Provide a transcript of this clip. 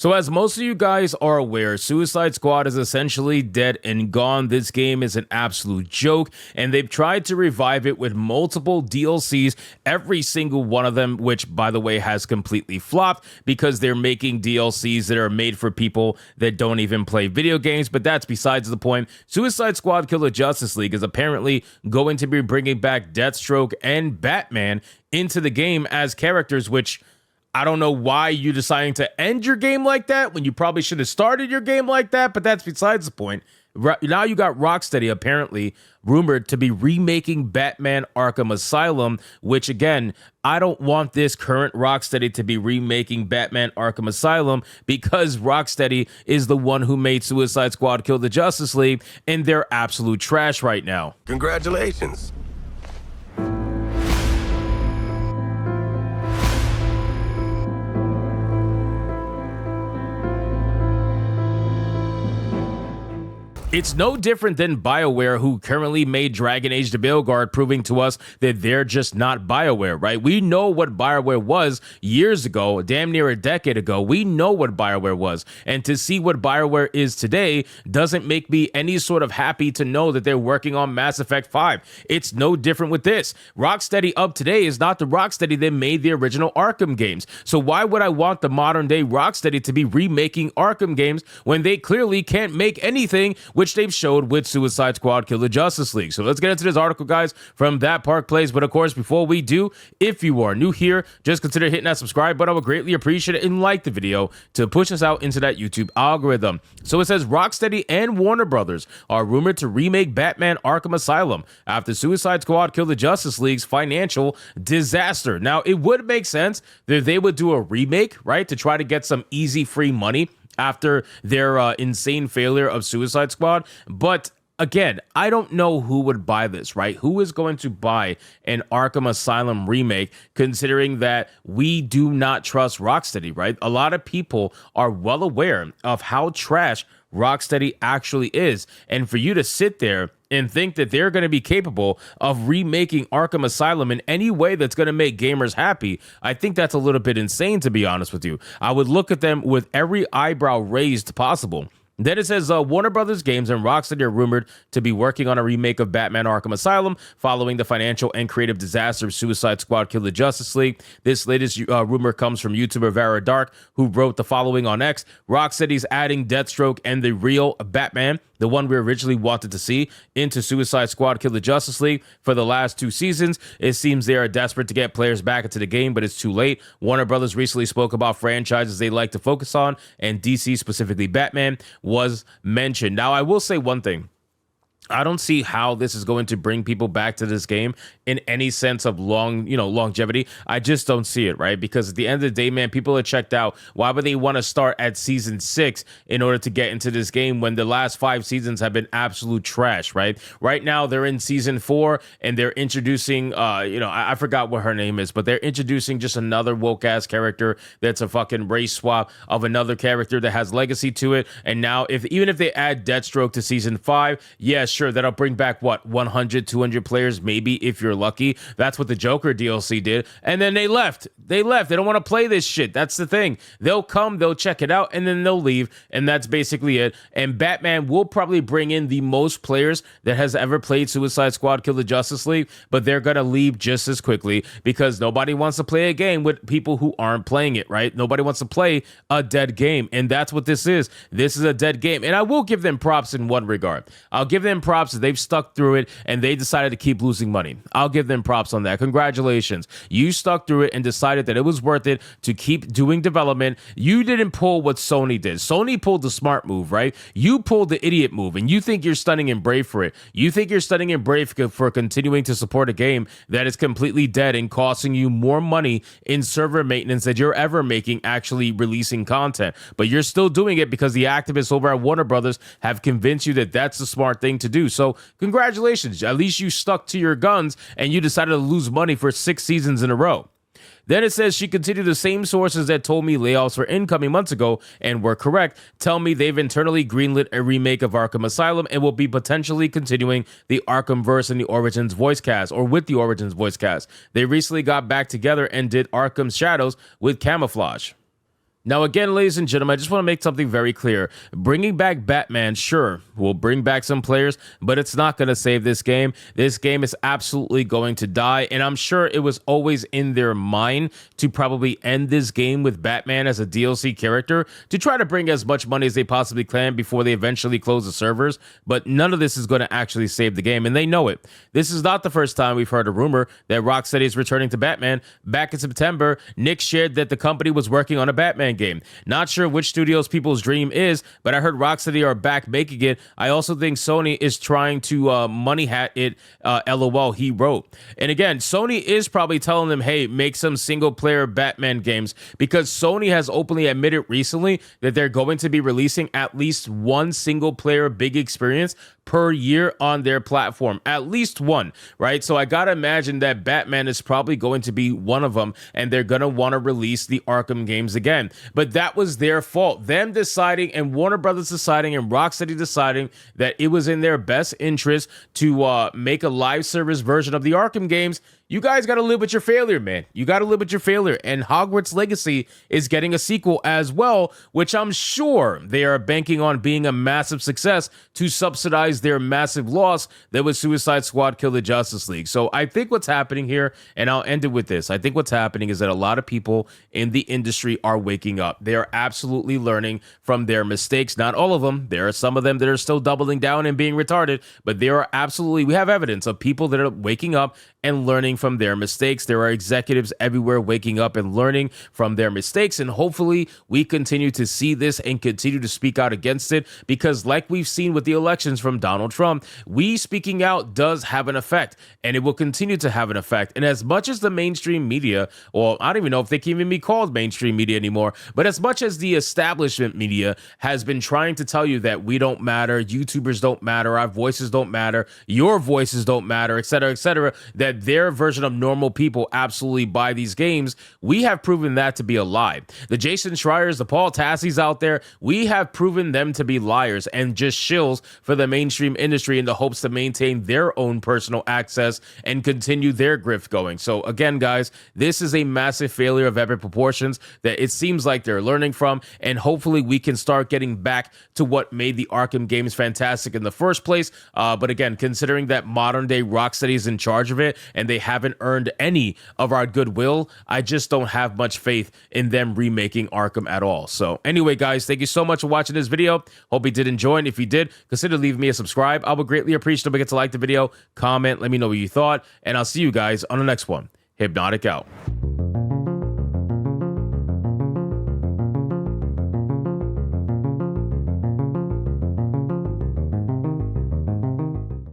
So as most of you guys are aware, Suicide Squad is essentially dead and gone. This game is an absolute joke, and they've tried to revive it with multiple DLCs, every single one of them, which, by the way, has completely flopped because they're making DLCs that are made for people that don't even play video games, but that's besides the point. Suicide Squad Kill the Justice League is apparently going to be bringing back Deathstroke and Batman into the game as characters, which I don't know why you're deciding to end your game like that when you probably should have started your game like that, but that's besides the point. Now you got Rocksteady apparently rumored to be remaking Batman Arkham Asylum, which again, I don't want this current Rocksteady to be remaking Batman Arkham Asylum because Rocksteady is the one who made Suicide Squad Kill the Justice League, and they're absolute trash right now. Congratulations. It's no different than BioWare, who currently made Dragon Age the Veilguard, proving to us that they're just not BioWare, right? We know what BioWare was years ago, damn near a decade ago. We know what BioWare was. And to see what BioWare is today doesn't make me any sort of happy to know that they're working on Mass Effect 5. It's no different with this. Rocksteady up today is not the Rocksteady that made the original Arkham games. So why would I want the modern day Rocksteady to be remaking Arkham games when they clearly can't make anything which they've showed with Suicide Squad Kill the Justice League? So let's get into this article, guys, from That Park Plays. But of course, before we do, if you are new here, just consider hitting that subscribe button. I would greatly appreciate it, and like the video to push us out into that YouTube algorithm. So it says Rocksteady and Warner Brothers are rumored to remake Batman Arkham Asylum after Suicide Squad Kill the Justice League's financial disaster. Now, it would make sense that they would do a remake, right, to try to get some easy free money after their insane failure of Suicide Squad. But again, I don't know who would buy this, right? Who is going to buy an Arkham Asylum remake, considering that we do not trust Rocksteady, right? A lot of people are well aware of how trash Rocksteady actually is. And for you to sit there and think that they're going to be capable of remaking Arkham Asylum in any way that's going to make gamers happy, I think that's a little bit insane, to be honest with you. I would look at them with every eyebrow raised possible. Then it says Warner Brothers Games and Rocksteady are rumored to be working on a remake of Batman Arkham Asylum following the financial and creative disaster of Suicide Squad Kill the Justice League. This latest rumor comes from YouTuber Vera Dark, who wrote the following on X. Rocksteady's adding Deathstroke and the real Batman, the one we originally wanted to see, into Suicide Squad Kill the Justice League for the last 2 seasons. It seems they are desperate to get players back into the game, but it's too late. Warner Brothers recently spoke about franchises they like to focus on, and DC, specifically Batman, was mentioned. Now, I will say one thing. I don't see how this is going to bring people back to this game in any sense of longevity. I just don't see it, right? Because at the end of the day, man, people are checked out. Why would they want to start at season 6 in order to get into this game when the last 5 seasons have been absolute trash, right? Right now, they're in season 4 and they're introducing, I forgot what her name is, but they're introducing just another woke-ass character that's a fucking race swap of another character that has legacy to it. And now, even if they add Deathstroke to season 5, yeah, sure, that'll bring back, 100, 200 players, maybe, if you're lucky. That's what the Joker DLC did. And then they left. They don't want to play this shit. That's the thing. They'll come, they'll check it out, and then they'll leave. And that's basically it. And Batman will probably bring in the most players that has ever played Suicide Squad Kill the Justice League, but they're going to leave just as quickly because nobody wants to play a game with people who aren't playing it, right? Nobody wants to play a dead game. And that's what this is. This is a dead game. And I will give them props in one regard. I'll give them props that they've stuck through it and they decided to keep losing money. I'll give them props on that. Congratulations. You stuck through it and decided that it was worth it to keep doing development. You didn't pull what Sony did. Sony pulled the smart move, right? You pulled the idiot move, and you think you're stunning and brave for it. You think you're stunning and brave for continuing to support a game that is completely dead and costing you more money in server maintenance than you're ever making actually releasing content. But you're still doing it because the activists over at Warner Brothers have convinced you that that's the smart thing to do. So congratulations. At least you stuck to your guns and you decided to lose money for 6 seasons in a row. Then it says she continued, the same sources that told me layoffs were incoming months ago and were correct tell me they've internally greenlit a remake of Arkham Asylum and will be potentially continuing the Arkhamverse and the Origins voice cast, or with the Origins voice cast. They recently got back together and did Arkham Shadows with Camouflage. Now, again, ladies and gentlemen, I just want to make something very clear. Bringing back Batman, sure, will bring back some players, but it's not going to save this game. This game is absolutely going to die, and I'm sure it was always in their mind to probably end this game with Batman as a DLC character to try to bring as much money as they possibly can before they eventually close the servers, but none of this is going to actually save the game, and they know it. This is not the first time we've heard a rumor that Rocksteady is returning to Batman. Back in September, Nick shared that the company was working on a Batman game. Not sure which studio's people's dream is, but I heard Rocksteady are back making it. I also think Sony is trying to money hat it, LOL, he wrote. And again, Sony is probably telling them, hey, make some single player Batman games, because Sony has openly admitted recently that they're going to be releasing at least one single player big experience per year on their platform, at least one, right? So I gotta imagine that Batman is probably going to be one of them, and they're gonna want to release the Arkham games again. But that was their fault, them deciding, and Warner Brothers deciding, and Rocksteady deciding that it was in their best interest to make a live service version of the Arkham games. You guys got to live with your failure, man. You got to live with your failure. And Hogwarts Legacy is getting a sequel as well, which I'm sure they are banking on being a massive success to subsidize their massive loss that was Suicide Squad Kill the Justice League. So I think what's happening here, and I'll end it with this, I think what's happening is that a lot of people in the industry are waking up. They are absolutely learning from their mistakes. Not all of them. There are some of them that are still doubling down and being retarded, but there are absolutely, we have evidence of people that are waking up and learning from their mistakes. There are executives everywhere waking up and learning from their mistakes, and hopefully we continue to see this and continue to speak out against it, because like we've seen with the elections from Donald Trump, we speaking out does have an effect, and it will continue to have an effect. And as much as the mainstream media, or I don't even know if they can even be called mainstream media anymore, but as much as the establishment media has been trying to tell you that we don't matter, YouTubers don't matter, our voices don't matter, your voices don't matter, etc., that their version of normal people absolutely buy these games, we have proven that to be a lie. The Jason Schreiers, the Paul Tassies out there, we have proven them to be liars and just shills for the mainstream industry in the hopes to maintain their own personal access and continue their grift going. So again, guys, this is a massive failure of epic proportions that it seems like they're learning from, and hopefully we can start getting back to what made the Arkham games fantastic in the first place. But again, considering that modern day Rocksteady is in charge of it, and they haven't earned any of our goodwill, I just don't have much faith in them remaking Arkham at all. So anyway, guys, thank you so much for watching this video. Hope you did enjoy, and if you did, consider leaving me a subscribe. I would greatly appreciate it. Don't forget to like the video, comment, let me know what you thought, and I'll see you guys on the next one. Hypnotic out.